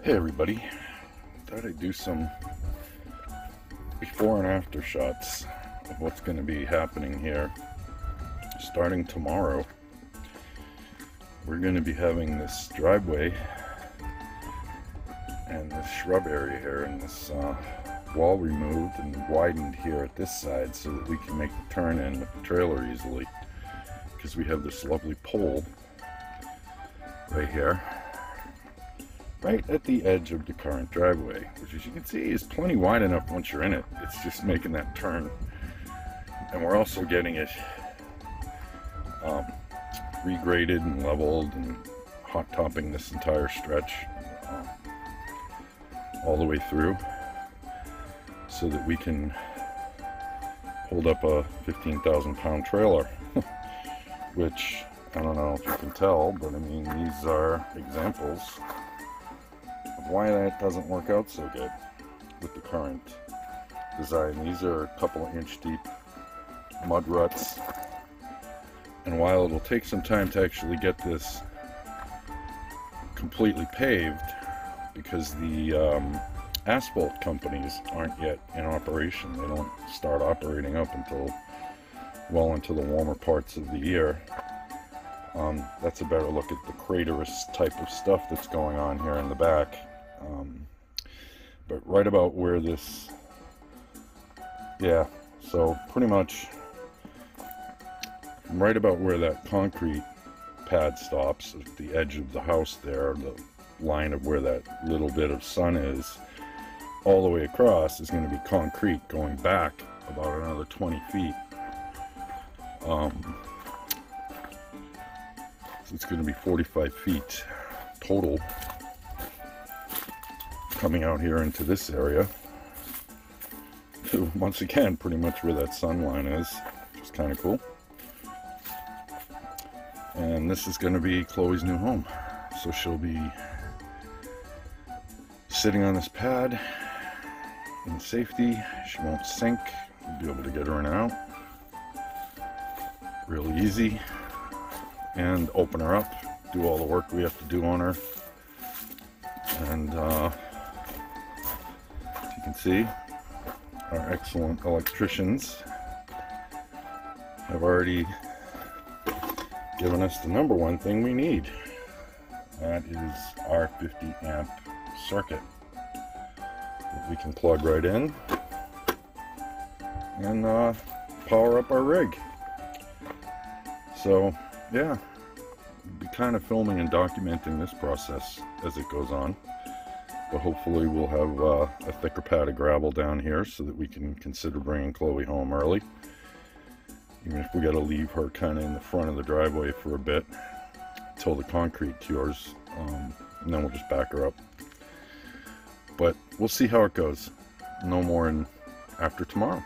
Hey everybody, thought I'd do some before and after shots of what's going to be happening here. Starting tomorrow, we're going to be having this driveway and this shrub area here and this wall removed and widened here at this side so that we can make the turn in with the trailer easily, because we have this lovely pole right here, right at the edge of the current driveway, which, as you can see, is plenty wide enough once you're in it. It's just making that turn. And we're also getting it regraded and leveled and hot topping this entire stretch all the way through so that we can hold up a 15,000 pound trailer, which I don't know if you can tell, but I mean, these are examples of why that doesn't work out so good with the current design. These are a couple of inch deep mud ruts, and while it'll take some time to actually get this completely paved, because the asphalt companies aren't yet in operation, they don't start operating up until well into the warmer parts of the year. That's a better look at the craterous type of stuff that's going on here in the back. But right about where this, yeah, so pretty much right about where that concrete pad stops at the edge of the house there, the line of where that little bit of sun is, all the way across is going to be concrete going back about another 20 feet. So it's going to be 45 feet total coming out here into this area. Once again, pretty much where that sun line is, which is kind of cool. And this is going to be Chloe's new home. So she'll be sitting on this pad in safety. She won't sink. We'll be able to get her in and out really easy, and open her up, do all the work we have to do on her. And as you can see, our excellent electricians have already given us the number one thing we need. That is our 50 amp circuit that we can plug right in and power up our rig. So yeah, we'll be kind of filming and documenting this process as it goes on, but hopefully we'll have a thicker pad of gravel down here so that we can consider bringing Chloe home early, even if we got to leave her kind of in the front of the driveway for a bit until the concrete cures, and then we'll just back her up. But we'll see how it goes. No more in after tomorrow.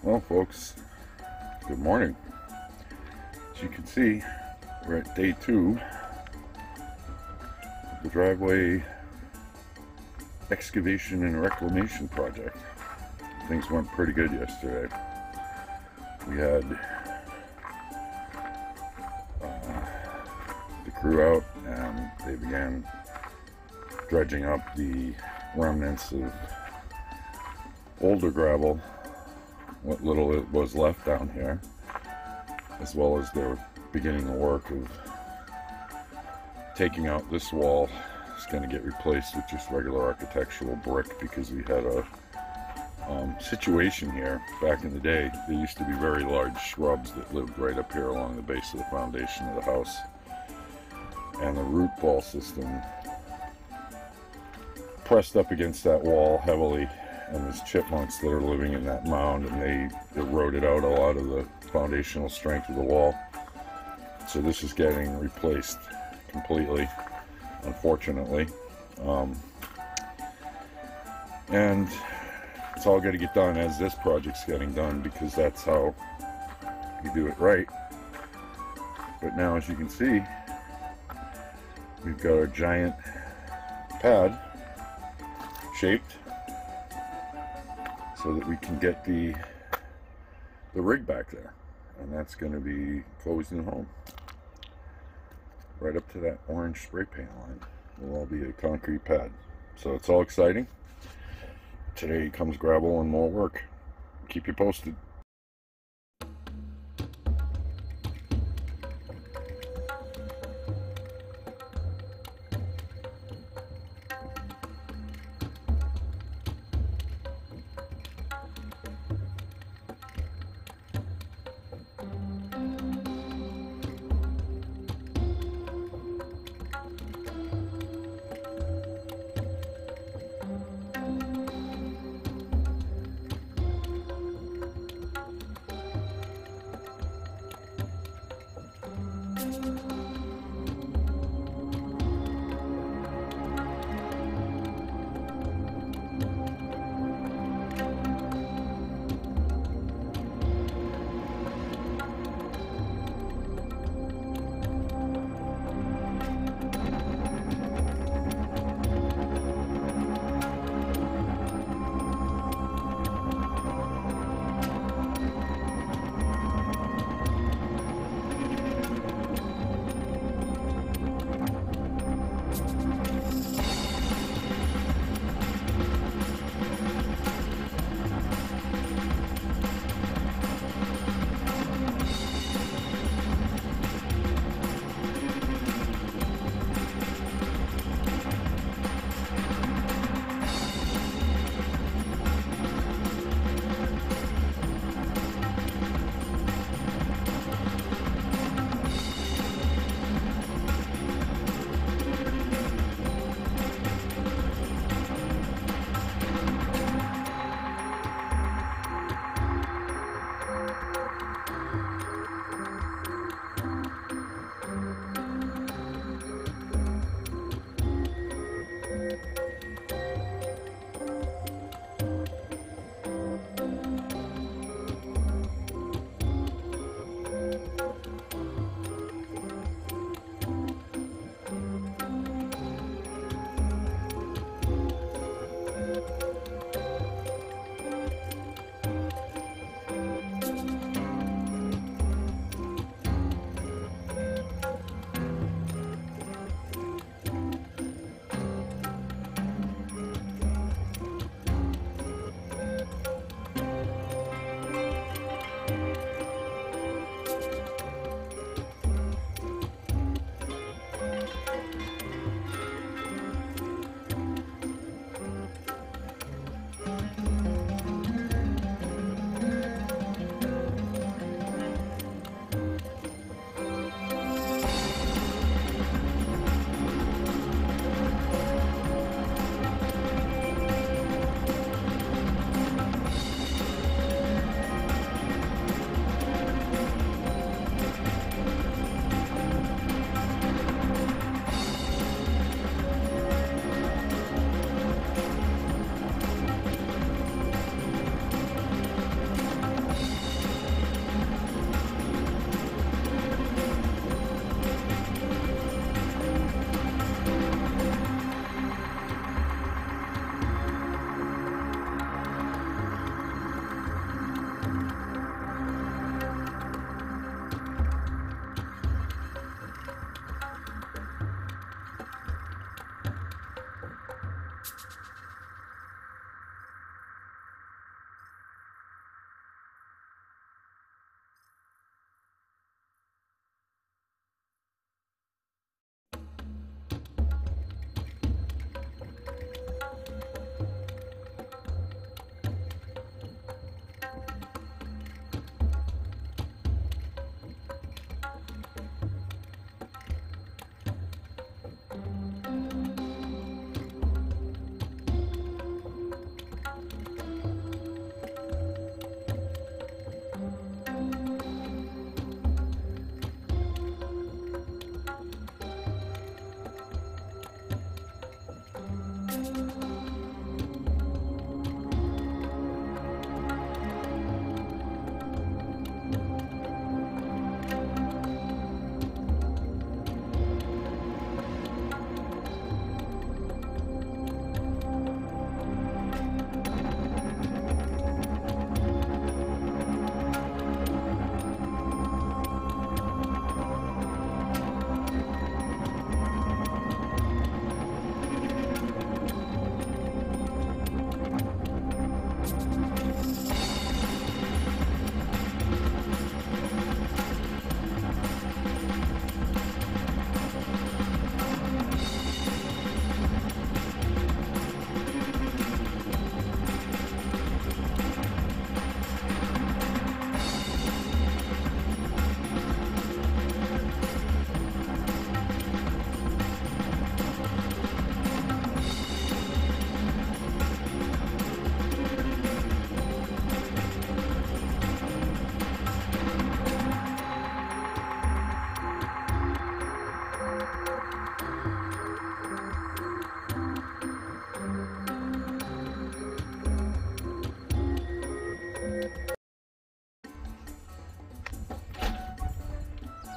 Well, folks, good morning. As you can see, we're at day 2 of the driveway excavation and reclamation project. Things went pretty good yesterday. We had the crew out and they began dredging up the remnants of older gravel, what little it was left down here, as well as they're beginning the work of taking out this wall. It's going to get replaced with just regular architectural brick because we had a situation here back in the day. There used to be very large shrubs that lived right up here along the base of the foundation of the house, and the root ball system pressed up against that wall heavily, and there's chipmunks that are living in that mound, and they eroded out a lot of the foundational strength of the wall. So this is getting replaced completely, unfortunately, and it's all got to get done as this project's getting done, because that's how you do it right. But now, as you can see, we've got our giant pad shaped so that we can get the rig back there, and that's going to be Chloe's new home. Right up to that orange spray paint line will all be a concrete pad. So it's all exciting. Today comes gravel and more work. Keep you posted.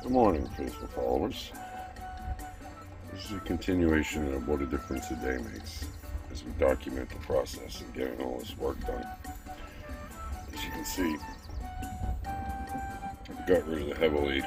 Good morning, faithful followers. This is a continuation of what a difference a day makes as we document the process of getting all this work done. As you can see, I've got rid of the heavily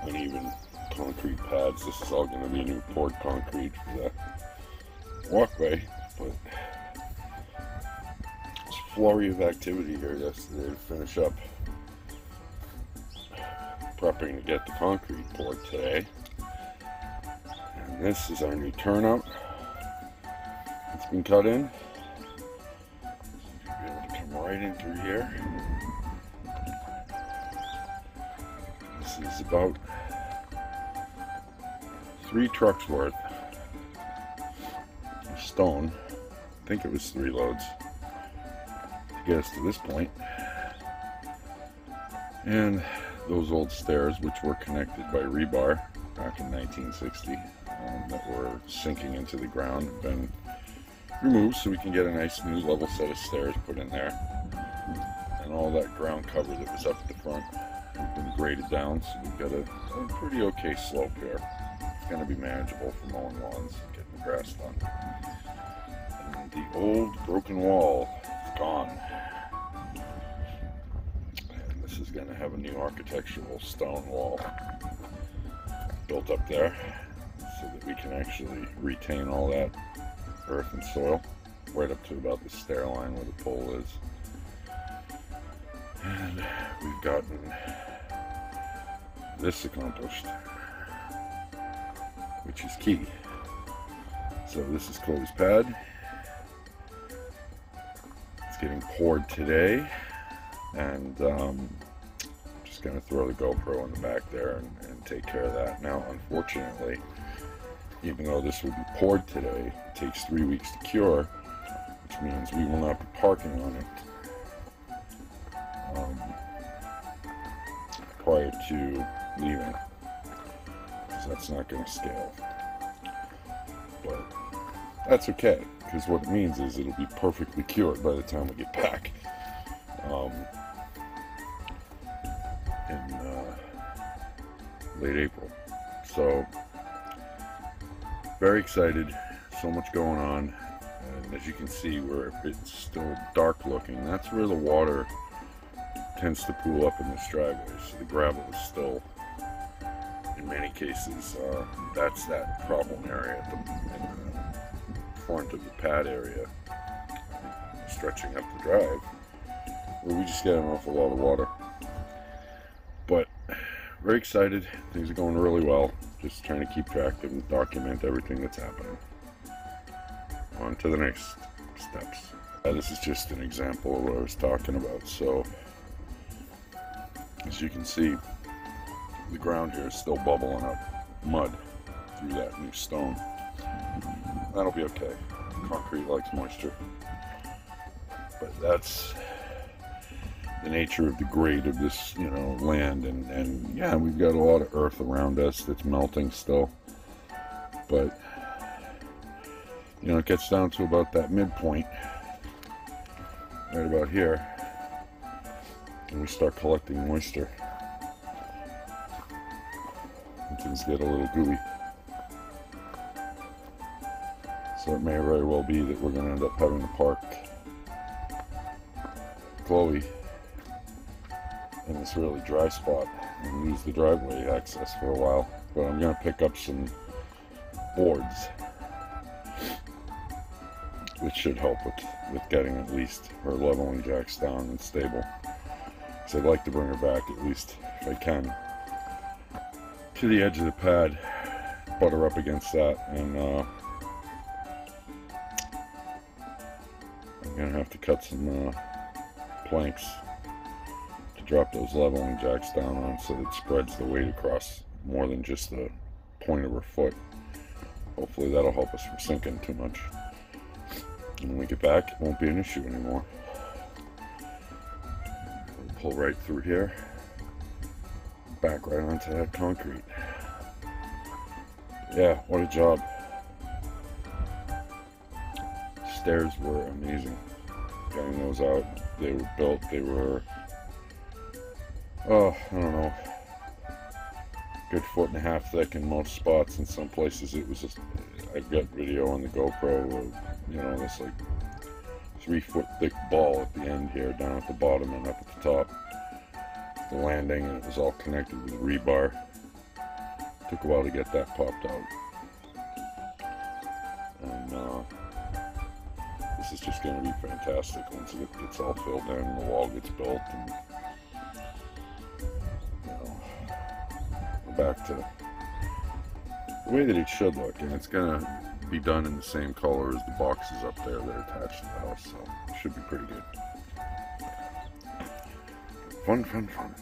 uneven concrete pads. This is all going to be new poured concrete for the walkway, but there's a flurry of activity here yesterday to finish up prepping to get the concrete poured today. And this is our new turnout. It's been cut in. So you'll be able to come right in through here. This is about 3 trucks worth of stone. I think it was 3 loads to get us to this point. And those old stairs, which were connected by rebar back in 1960, that were sinking into the ground, have been removed so we can get a nice new level set of stairs put in there. And all that ground cover that was up at the front has been graded down, so we've got a pretty okay slope here. It's going to be manageable for mowing lawns and getting the grass done. And the old broken wall is gone. This is going to have a new architectural stone wall built up there so that we can actually retain all that earth and soil right up to about the stair line where the pole is. And we've gotten this accomplished, which is key. So this is Chloe's pad. It's getting poured today. And just going to throw the GoPro in the back there and take care of that. Now, unfortunately, even though this will be poured today, it takes 3 weeks to cure, which means we will not be parking on it prior to leaving, because that's not going to scale. But that's okay, because what it means is it'll be perfectly cured by the time we get back. In late April. So very excited, so much going on, and as you can see where it's still dark looking, that's where the water tends to pool up in this driveway. So the gravel is still, in many cases, that's that problem area in the front of the pad area, stretching up the drive, where we just get an awful lot of water. But very excited, things are going really well, just trying to keep track and document everything that's happening. On to the next steps. This is just an example of what I was talking about. So as you can see, the ground here is still bubbling up mud through that new stone. That'll be okay. Concrete likes moisture. But that's the nature of the grade of this, land, and yeah, we've got a lot of earth around us that's melting still, but you know, it gets down to about that midpoint, right about here, and we start collecting moisture. And things get a little gooey. So it may very well be that we're going to end up having to park Chloe in this really dry spot and use the driveway access for a while. But I'm going to pick up some boards, which should help with getting at least her leveling jacks down and stable. So I'd like to bring her back, at least if I can, to the edge of the pad, butt her up against that, and I'm going to have to cut some planks to drop those leveling jacks down on, so that it spreads the weight across more than just the point of her foot. Hopefully that'll help us from sinking too much. And when we get back, it won't be an issue anymore. We'll pull right through here, back right onto that concrete. Yeah, what a job. Stairs were amazing. Getting those out, they were built, they were, oh, I don't know, good 1.5 feet thick in most spots. In some places it was just, I've got video on the GoPro of, you know, this like 3 foot thick ball at the end here, down at the bottom and up at the top, the landing, and it was all connected with rebar. Took a while to get that popped out. And this is just going to be fantastic once it gets all filled in and the wall gets built, and you know, back to the way that it should look. And it's going to be done in the same color as the boxes up there that are attached to the house, so it should be pretty good. Fun, fun, fun.